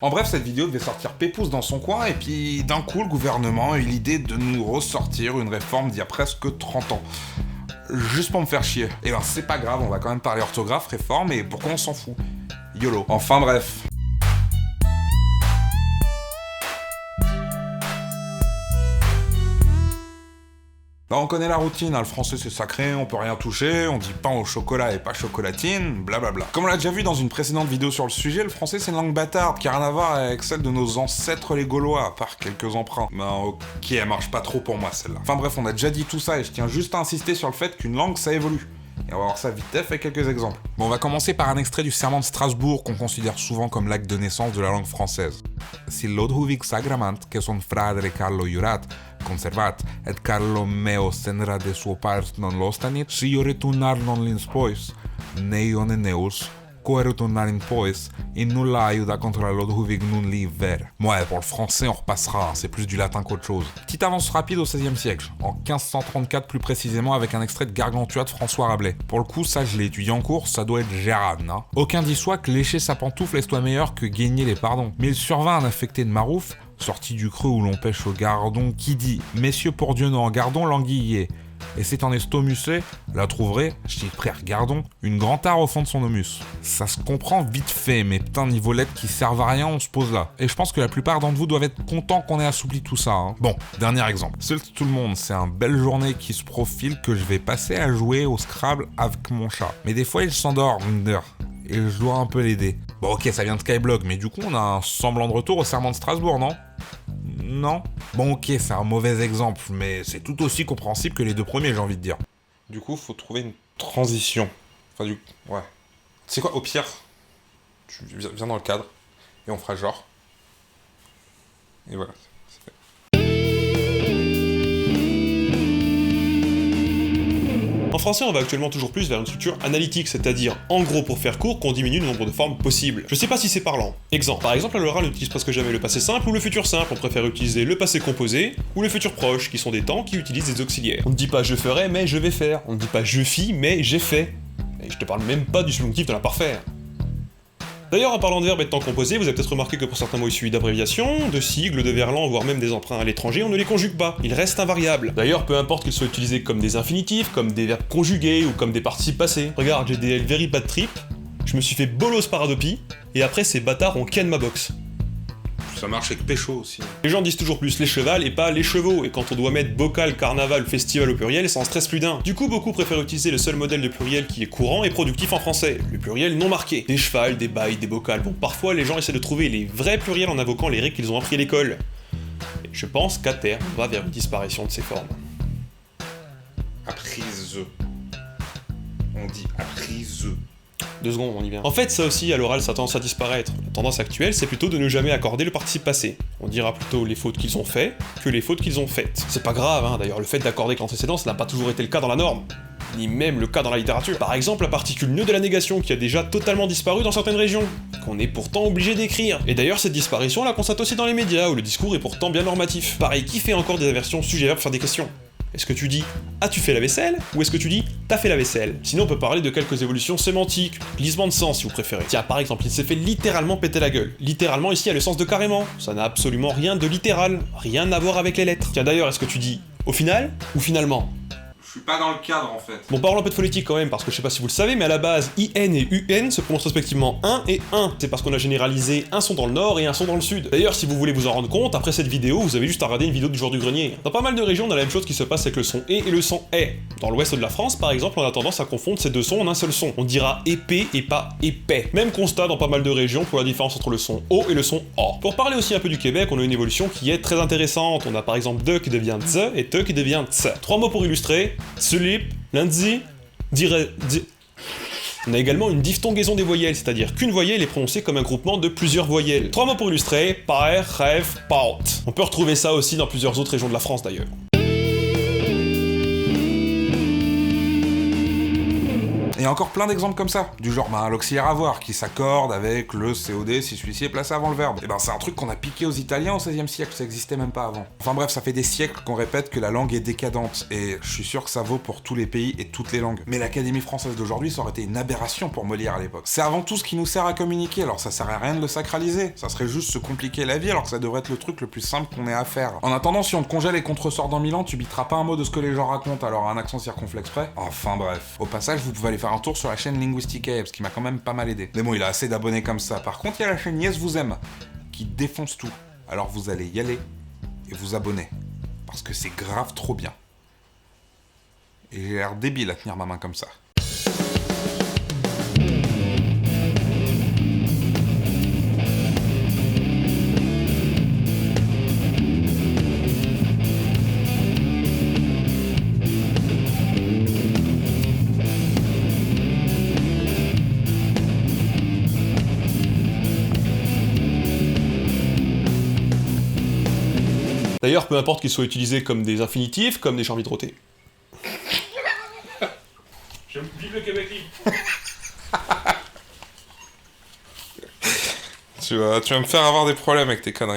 En bref, cette vidéo devait sortir pépouze dans son coin, et puis d'un coup, le gouvernement a eu l'idée de nous ressortir une réforme d'il y a presque 30 ans. Juste pour me faire chier. Et ben c'est pas grave, on va quand même parler orthographe, réforme, et pourquoi on s'en fout? YOLO. Enfin bref. Bah, on connaît la routine, hein, le français c'est sacré, on peut rien toucher, on dit pain au chocolat et pas chocolatine, blablabla. Comme on l'a déjà vu dans une précédente vidéo sur le sujet, le français c'est une langue bâtarde qui a rien à voir avec celle de nos ancêtres les Gaulois, à part quelques emprunts. Mais ok, elle marche pas trop pour moi celle-là. Enfin bref, on a déjà dit tout ça et je tiens juste à insister sur le fait qu'une langue ça évolue. Et on va voir ça vite fait avec quelques exemples. Bon, on va commencer par un extrait du serment de Strasbourg qu'on considère souvent comme l'acte de naissance de la langue française. Si Lodhuvig Sagramant, que son frère Carlo Jurat, conservat, et Carlo meo senra de suo part non lostanit, si io returnar non lins pois, neion eneus, quo returnar in pois, in nulla aiuda contra Lodhuvig nun li ver. Ouais, pour le français, on repassera, hein, c'est plus du latin qu'autre chose. Petite avance rapide au XVIe siècle, en 1534 plus précisément avec un extrait de Gargantua de François Rabelais. Pour le coup, ça je l'ai étudié en cours, ça doit être Gérard, hein. Aucun dit soit que lécher sa pantoufle est-toi meilleur que gagner les pardons. Mais il survint un affecté de Marouf, sorti du creux où l'on pêche au gardon, qui dit « Messieurs, pour Dieu, nous en gardons l'anguillier. Et c'est en estomucé, la trouverez, je dis frère gardon, une grand art au fond de son omus. » Ça se comprend vite fait, mais putain, niveau lettres qui servent à rien, on se pose là. Et je pense que la plupart d'entre vous doivent être contents qu'on ait assoupli tout ça, hein. Bon, dernier exemple. Seul tout le monde, c'est une belle journée qui se profile que je vais passer à jouer au Scrabble avec mon chat. Mais des fois, il s'endort, et je dois un peu l'aider. Bon ok, ça vient de Skyblog, mais du coup, on a un semblant de retour au serment de Strasbourg, non ? Non. Bon ok, c'est un mauvais exemple, mais c'est tout aussi compréhensible que les deux premiers, j'ai envie de dire. Du coup, faut trouver une transition. Enfin, ouais. C'est quoi, au pire, tu viens dans le cadre, et on fera genre. Et voilà, c'est fait. En français, on va actuellement toujours plus vers une structure analytique, c'est-à-dire, en gros, pour faire court, qu'on diminue le nombre de formes possibles. Je sais pas si c'est parlant. Exemple, par exemple, à l'oral, on n'utilise presque jamais le passé simple ou le futur simple, on préfère utiliser le passé composé ou le futur proche, qui sont des temps qui utilisent des auxiliaires. On ne dit pas je ferai, mais je vais faire. On ne dit pas je fis, mais j'ai fait. Et je te parle même pas du subjonctif de l'imparfait. D'ailleurs, en parlant de verbes et de temps composé, vous avez peut-être remarqué que pour certains mots issus d'abréviations, de sigles, de verlan, voire même des emprunts à l'étranger, on ne les conjugue pas. Ils restent invariables. D'ailleurs, peu importe qu'ils soient utilisés comme des infinitifs, comme des verbes conjugués ou comme des participes passés. Regarde, j'ai des very bad trip, je me suis fait bolos par Adopi, et après ces bâtards ont ken ma box. Ça marche avec pécho aussi. Les gens disent toujours plus les chevals et pas les chevaux, et quand on doit mettre bocal, carnaval, festival au pluriel, ça en stresse plus d'un. Du coup, beaucoup préfèrent utiliser le seul modèle de pluriel qui est courant et productif en français, le pluriel non marqué. Des chevals, des bails, des bocals, bon, parfois les gens essaient de trouver les vrais pluriels en invoquant les règles qu'ils ont appris à l'école. Et je pense qu'à terme, on va vers une disparition de ces formes. Apprise. On dit apprise. 2 secondes, on y vient. En fait, ça aussi, à l'oral, ça a tendance à disparaître. La tendance actuelle, c'est plutôt de ne jamais accorder le participe passé. On dira plutôt les fautes qu'ils ont fait que les fautes qu'ils ont faites. C'est pas grave, hein, d'ailleurs, le fait d'accorder que l'antécédent, ça n'a pas toujours été le cas dans la norme. Ni même le cas dans la littérature. Par exemple, la particule ne de la négation qui a déjà totalement disparu dans certaines régions, qu'on est pourtant obligé d'écrire. Et d'ailleurs, cette disparition, on la constate aussi dans les médias, où le discours est pourtant bien normatif. Pareil, qui fait encore des inversions sujet-verbe pour faire des questions ? Est-ce que tu dis « As-tu fait la vaisselle ?» ou est-ce que tu dis « T'as fait la vaisselle ?» Sinon on peut parler de quelques évolutions sémantiques, glissement de sens si vous préférez. Tiens, par exemple, il s'est fait littéralement péter la gueule. Littéralement ici a le sens de carrément. Ça n'a absolument rien de littéral, rien à voir avec les lettres. Tiens d'ailleurs, est-ce que tu dis « Au final » ou « Finalement » ? Je suis pas dans le cadre en fait. Bon, parlons un peu de phonétique quand même, parce que je sais pas si vous le savez, mais à la base, IN et UN se prononcent respectivement 1 et 1. C'est parce qu'on a généralisé un son dans le nord et un son dans le sud. D'ailleurs, si vous voulez vous en rendre compte, après cette vidéo, vous avez juste à regarder une vidéo du jour du grenier. Dans pas mal de régions, on a la même chose qui se passe avec le son et le son est. Dans l'ouest de la France, par exemple, on a tendance à confondre ces deux sons en un seul son. On dira épée et pas épais. Même constat dans pas mal de régions pour la différence entre le son O et le son O. Pour parler aussi un peu du Québec, on a une évolution qui est très intéressante. On a par exemple de qui devient tze et te qui devient tse. 3 mots pour illustrer. Slip, lundi, On a également une diphtongaison des voyelles, c'est-à-dire qu'une voyelle est prononcée comme un groupement de plusieurs voyelles. 3 mots pour illustrer, père, rêve, paut. On peut retrouver ça aussi dans plusieurs autres régions de la France d'ailleurs. Et encore plein d'exemples comme ça, du genre l'auxiliaire avoir qui s'accorde avec le COD si celui-ci est placé avant le verbe. Et c'est un truc qu'on a piqué aux Italiens au XVIe siècle, ça existait même pas avant. Enfin bref, ça fait des siècles qu'on répète que la langue est décadente, et je suis sûr que ça vaut pour tous les pays et toutes les langues. Mais l'Académie française d'aujourd'hui, ça aurait été une aberration pour Molière à l'époque. C'est avant tout ce qui nous sert à communiquer, alors ça sert à rien de le sacraliser, ça serait juste se compliquer la vie alors que ça devrait être le truc le plus simple qu'on ait à faire. En attendant, si on te congèle et qu'on te ressort dans 1000 ans, tu biteras pas un mot de ce que les gens racontent, alors un accent circonflexe près. Enfin bref. Au passage, vous pouvez aller faire un tour sur la chaîne Linguisticae, parce qu'il m'a quand même pas mal aidé. Mais bon, il a assez d'abonnés comme ça. Par contre, il y a la chaîne Yes vous aime, qui défonce tout. Alors vous allez y aller et vous abonner, parce que c'est grave trop bien. Et j'ai l'air débile à tenir ma main comme ça. D'ailleurs, peu importe qu'ils soient utilisés comme des infinitifs, comme des charmes hydrotés. Vive le Québec libre. Tu vas me faire avoir des problèmes avec tes conneries.